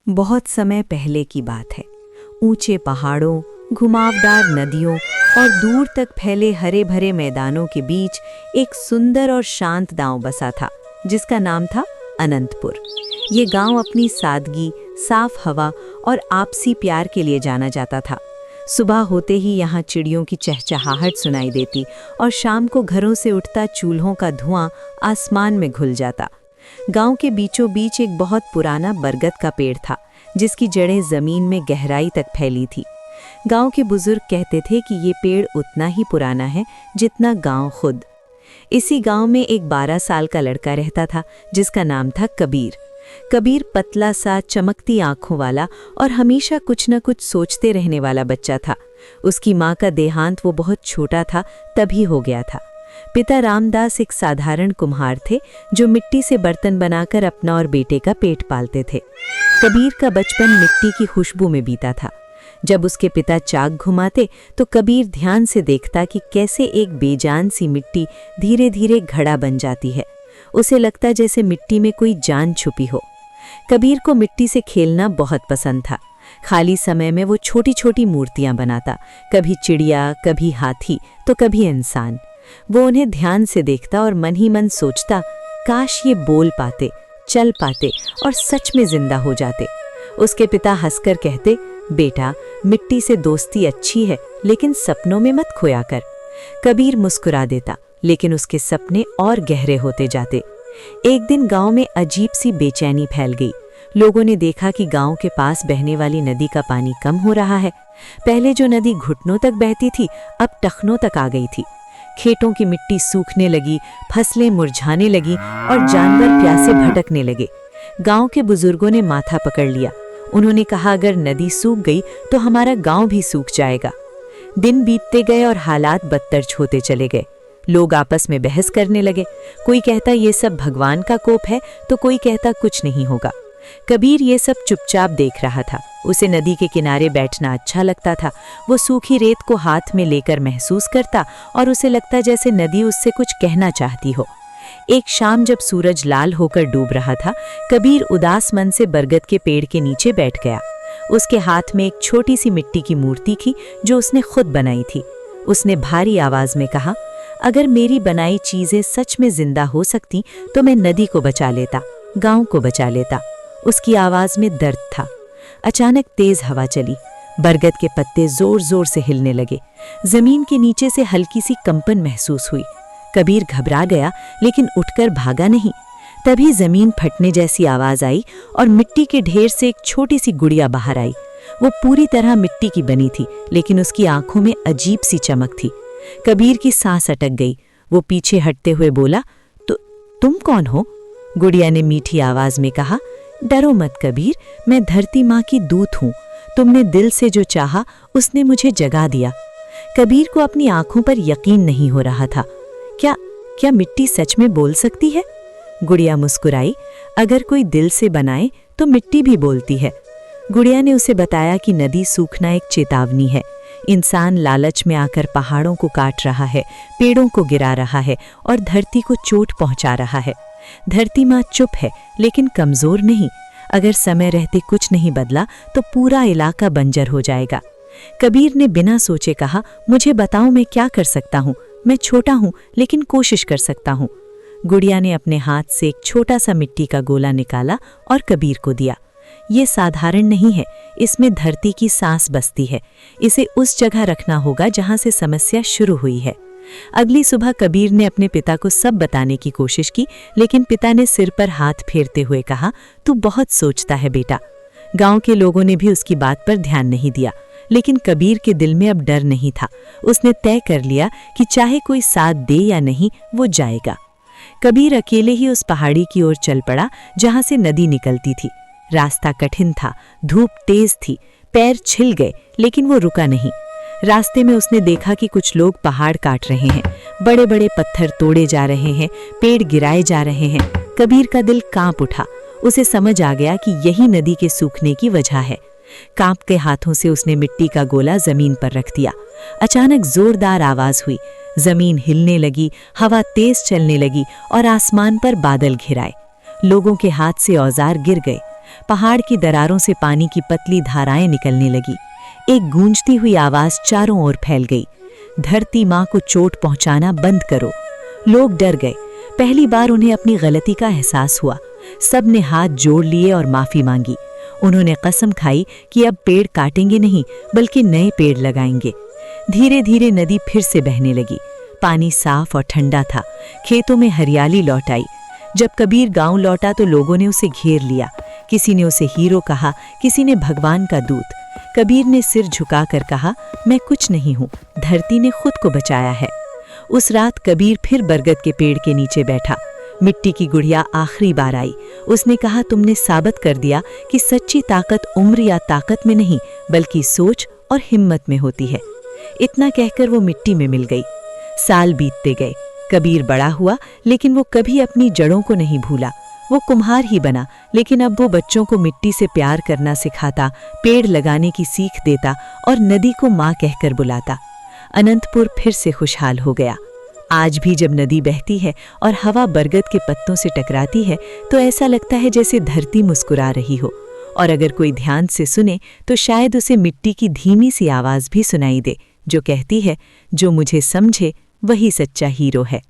बहुत समय पहले की बात है। ऊंचे पहाड़ों, घुमावदार नदियों और दूर तक फैले हरे भरे मैदानों के बीच एक सुंदर और शांत गांव बसा था, जिसका नाम था अनंतपुर। ये गांव अपनी सादगी, साफ हवा और आपसी प्यार के लिए जाना जाता था। सुबह होते ही यहाँ चिड़ियों की चहचहाहट सुनाई देती और शाम को घरों से उठता चूल्हों का धुआं आसमान में घुल जाता। गांव के बीचों बीच एक बहुत पुराना बरगद का पेड़ था, जिसकी जड़ें जमीन में गहराई तक फैली थी। गांव के बुजुर्ग कहते थे कि ये पेड़ उतना ही पुराना है जितना गांव खुद। इसी गांव में एक 12 साल का लड़का रहता था, जिसका नाम था कबीर। कबीर पतला सा, चमकती आंखों वाला और हमेशा कुछ न कुछ सोचते रहने वाला बच्चा था। उसकी माँ का देहांत वो बहुत छोटा था तभी हो गया था। पिता रामदास एक साधारण कुम्हार थे, जो मिट्टी से बर्तन बनाकर अपना और बेटे का पेट पालते थे। कबीर का बचपन मिट्टी की खुशबू में बीता था। जब उसके पिता चाक घुमाते तो कबीर ध्यान से देखता कि कैसे एक बेजान सी मिट्टी धीरे धीरे घड़ा बन जाती है। उसे लगता जैसे मिट्टी में कोई जान छुपी हो। कबीर को मिट्टी से खेलना बहुत पसंद था। खाली समय में वो छोटी छोटी मूर्तियां बनाता, कभी चिड़िया, कभी हाथी तो कभी इंसान। वो उन्हें ध्यान से देखता और मन ही मन सोचता, काश ये बोल पाते, चल पाते और सच में जिंदा हो जाते। उसके पिता हंसकर कहते, बेटा, मिट्टी से दोस्ती अच्छी है, लेकिन सपनों में मत खोया कर। कबीर मुस्कुरा देता, लेकिन उसके सपने और गहरे होते जाते। एक दिन गांव में अजीब सी बेचैनी फैल गई। लोगों ने देखा कि गांव के पास बहने वाली नदी का पानी कम हो रहा है। पहले जो नदी घुटनों तक बहती थी, अब टखनों तक आ गई थी। खेतों की मिट्टी सूखने लगी, फसलें मुरझाने लगी और जानवर प्यासे भटकने लगे। गांव के बुजुर्गों ने माथा पकड़ लिया। उन्होंने कहा, अगर नदी सूख गई तो हमारा गांव भी सूख जाएगा। दिन बीतते गए और हालात बदतर होते चले गए। लोग आपस में बहस करने लगे। कोई कहता ये सब भगवान का कोप है, तो कोई कहता कुछ नहीं होगा। कबीर ये सब चुपचाप देख रहा था। उसे नदी के किनारे बैठना अच्छा लगता था। वो सूखी रेत को हाथ में लेकर महसूस करता और उसे लगता जैसे नदी उससे कुछ कहना चाहती हो। एक शाम जब सूरज लाल होकर डूब रहा था, कबीर उदास मन से बरगद के पेड़ के नीचे बैठ गया। उसके हाथ में एक छोटी सी मिट्टी की मूर्ति थी, जो उसने खुद बनाई थी। उसने भारी आवाज में कहा, अगर मेरी बनाई चीजें सच में जिंदा हो सकती तो मैं नदी को बचा लेता, गांव को बचा लेता। उसकी आवाज में दर्द था। अचानक तेज हवा चली। बरगद के पत्ते जोर जोर से हिलने लगे। जमीन के नीचे से हल्की सी कंपन महसूस हुई। कबीर घबरा गया, लेकिन उठकर भागा नहीं। तभी जमीन फटने जैसी आवाज आई और मिट्टी के ढेर से एक छोटी सी गुड़िया बाहर आई। वो पूरी तरह मिट्टी की बनी थी, लेकिन उसकी आंखों में अजीब सी चमक थी। कबीर की सांस अटक गई। वो पीछे हटते हुए बोला, तो तुम कौन हो? गुड़िया ने मीठी आवाज में कहा, डरो मत कबीर, मैं धरती माँ की दूत हूँ। तुमने दिल से जो चाहा उसने मुझे जगा दिया। कबीर को अपनी आंखों पर यकीन नहीं हो रहा था। क्या मिट्टी सच में बोल सकती है? गुड़िया मुस्कुराई, अगर कोई दिल से बनाए तो मिट्टी भी बोलती है। गुड़िया ने उसे बताया कि नदी सूखना एक चेतावनी है। इंसान लालच में आकर पहाड़ों को काट रहा है, पेड़ों को गिरा रहा है और धरती को चोट पहुंचा रहा है। धरती माँ चुप है, लेकिन कमजोर नहीं। अगर समय रहते कुछ नहीं बदला तो पूरा इलाका बंजर हो जाएगा। कबीर ने बिना सोचे कहा, मुझे बताओ मैं क्या कर सकता हूँ? मैं छोटा हूँ, लेकिन कोशिश कर सकता हूँ। गुड़िया ने अपने हाथ से एक छोटा सा मिट्टी का गोला निकाला और कबीर को दिया। ये साधारण नहीं है, इसमें धरती की सांस बसती है। इसे उस जगह रखना होगा जहाँ से समस्या शुरू हुई है। अगली सुबह कबीर ने अपने पिता को सब बताने की कोशिश की, लेकिन पिता ने सिर पर हाथ फेरते हुए कहा, तू बहुत सोचता है बेटा। गांव के लोगों ने भी उसकी बात पर ध्यान नहीं दिया, लेकिन कबीर के दिल में अब डर नहीं था। उसने तय कर लिया कि चाहे कोई साथ दे या नहीं, वो जाएगा। कबीर अकेले ही उस पहाड़ी की ओर चल पड़ा जहां से नदी निकलती थी। रास्ता कठिन था, धूप तेज थी, पैर छिल गए, लेकिन वो रुका नहीं। रास्ते में उसने देखा कि कुछ लोग पहाड़ काट रहे हैं। बड़े बड़े पत्थर तोड़े जा रहे हैं, पेड़ गिराए जा रहे हैं। कबीर का दिल कांप उठा। उसे समझ आ गया कि यही नदी के सूखने की वजह है। कांपते हाथों से उसने मिट्टी का गोला जमीन पर रख दिया। अचानक जोरदार आवाज हुई। जमीन हिलने लगी, हवा तेज चलने लगी और आसमान पर बादल घिराए। लोगों के हाथ से औजार गिर गए। पहाड़ की दरारों से पानी की पतली धाराएं निकलने लगी। एक गूंजती हुई आवाज चारों ओर फैल गई, धरती माँ को चोट पहुंचाना बंद करो। लोग डर गए। पहली बार उन्हें अपनी गलती का एहसास हुआ। सब ने हाथ जोड़ लिए और माफी मांगी। उन्होंने कसम खाई कि अब पेड़ काटेंगे नहीं, बल्कि नए पेड़ लगाएंगे। धीरे धीरे नदी फिर से बहने लगी। पानी साफ और ठंडा था। खेतों में हरियाली लौट आई। जब कबीर गांव लौटा तो लोगों ने उसे घेर लिया। किसी ने उसे हीरो कहा, किसी ने भगवान का दूत। कबीर ने सिर झुकाकर कहा, मैं कुछ नहीं हूँ, धरती ने खुद को बचाया है। उस रात कबीर फिर बरगद के पेड़ के नीचे बैठा। मिट्टी की गुड़िया आखिरी बार आई। उसने कहा, तुमने साबित कर दिया कि सच्ची ताकत उम्र या ताकत में नहीं, बल्कि सोच और हिम्मत में होती है। इतना कहकर वो मिट्टी में मिल गई। साल बीतते गए। कबीर बड़ा हुआ, लेकिन वो कभी अपनी जड़ों को नहीं भूला। वो कुम्हार ही बना, लेकिन अब वो बच्चों को मिट्टी से प्यार करना सिखाता, पेड़ लगाने की सीख देता और नदी को माँ कहकर बुलाता। अनंतपुर फिर से खुशहाल हो गया। आज भी जब नदी बहती है और हवा बरगद के पत्तों से टकराती है तो ऐसा लगता है जैसे धरती मुस्कुरा रही हो। और अगर कोई ध्यान से सुने तो शायद उसे मिट्टी की धीमी सी आवाज़ भी सुनाई दे, जो कहती है, जो मुझे समझे वही सच्चा हीरो है।